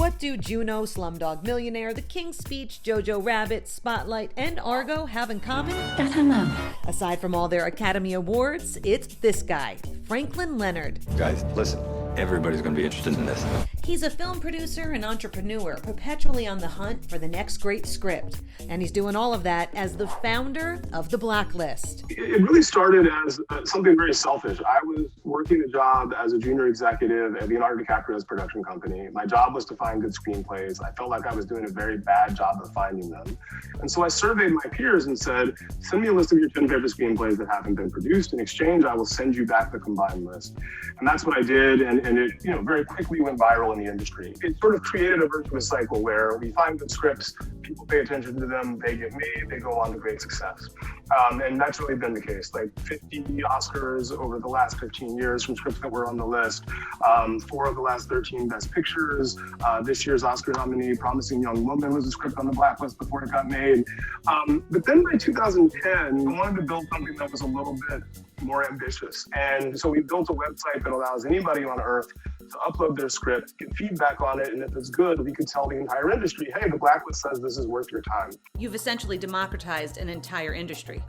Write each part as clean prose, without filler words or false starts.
What do Juno, Slumdog Millionaire, The King's Speech, Jojo Rabbit, Spotlight, and Argo have in common? I don't know. Aside from all their Academy Awards, it's this guy, Franklin Leonard. Guys, listen. Everybody's going to be interested in this. He's a film producer and entrepreneur, perpetually on the hunt for the next great script. And he's doing all of that as the founder of The Blacklist. It really started as something very selfish. I was working a job as a junior executive at Leonard DiCaprio's production company. My job was to find good screenplays. I felt like I was doing a very bad job of finding them. And so I surveyed my peers and said, send me a list of your 10 favorite screenplays that haven't been produced. In exchange, I will send you back the combined list. And that's what I did. And it, very quickly went viral in the industry. It sort of created a virtuous cycle where we find good scripts, people pay attention to them, they get made, they go on to great success. And that's really been the case. Like 50 Oscars over the last 15 years from scripts that were on the list. 4 of the last 13 Best Pictures. This year's Oscar nominee, Promising Young Woman, was a script on the Blacklist before it got made. But then by 2010, we wanted to build something that was a little bit more ambitious. And so we built a website that allows anybody on earth to upload their script, get feedback on it, and if it's good, we could tell the entire industry, hey, the Blacklist says this is worth your time. You've essentially democratized an entire industry.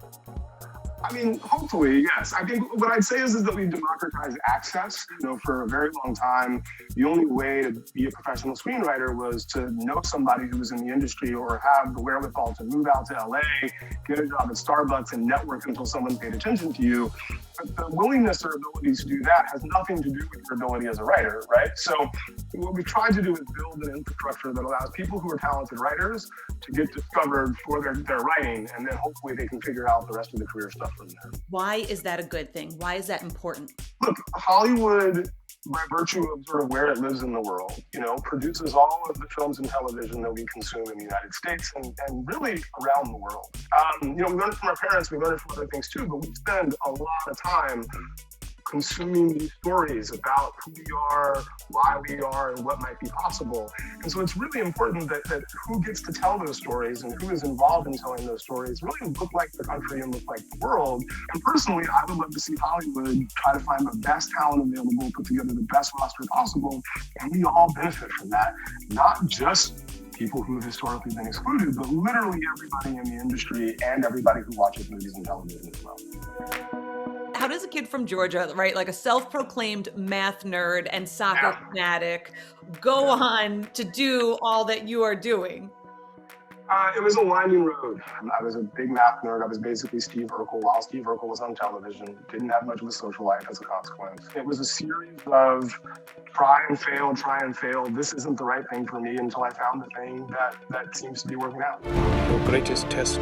I mean, hopefully, yes. I think what I'd say is that we democratize access. For a very long time, the only way to be a professional screenwriter was to know somebody who was in the industry or have the wherewithal to move out to LA, get a job at Starbucks and network until someone paid attention to you. But the willingness or ability to do that has nothing to do with your ability as a writer, right? So what we tried to do is build an infrastructure that allows people who are talented writers to get discovered for their writing, and then hopefully they can figure out the rest of the career stuff from there. Why is that a good thing? Why is that important? Look, Hollywood, by virtue of sort of where it lives in the world, produces all of the films and television that we consume in the United States and really around the world. We learn it from our parents, we learn it from other things too, but we spend a lot of time consuming these stories about who we are, why we are, and what might be possible. And so it's really important that who gets to tell those stories and who is involved in telling those stories really look like the country and look like the world. And personally, I would love to see Hollywood try to find the best talent available, put together the best roster possible, and we all benefit from that. Not just people who have historically been excluded, but literally everybody in the industry and everybody who watches movies and television as well. How does a kid from Georgia, right, like a self-proclaimed math nerd and soccer fanatic, go on to do all that you are doing? It was a winding road. I was a big math nerd. I was basically Steve Urkel while Steve Urkel was on television. Didn't have much of a social life as a consequence. It was a series of try and fail. This isn't the right thing for me until I found the thing that seems to be working out. Your greatest test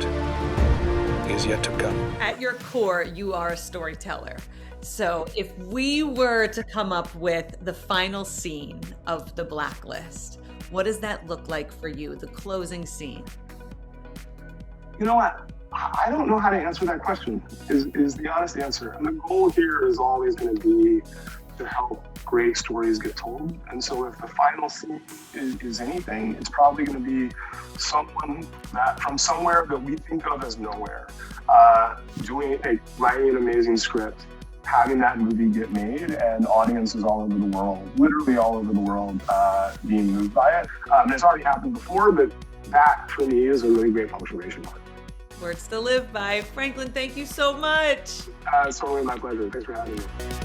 is yet to come. At your core, you are a storyteller. So if we were to come up with the final scene of The Blacklist, what does that look like for you, the closing scene? You know what? I don't know how to answer that question, is the honest answer. And the goal here is always going to be to help great stories get told. And so if the final scene is anything, it's probably going to be someone that from somewhere that we think of as nowhere, writing an amazing script, having that movie get made, and audiences all over the world, literally all over the world, being moved by it. It's already happened before, but that for me is a really great punctuation mark. Words to live by. Franklin, thank you so much. It's totally my pleasure. Thanks for having me.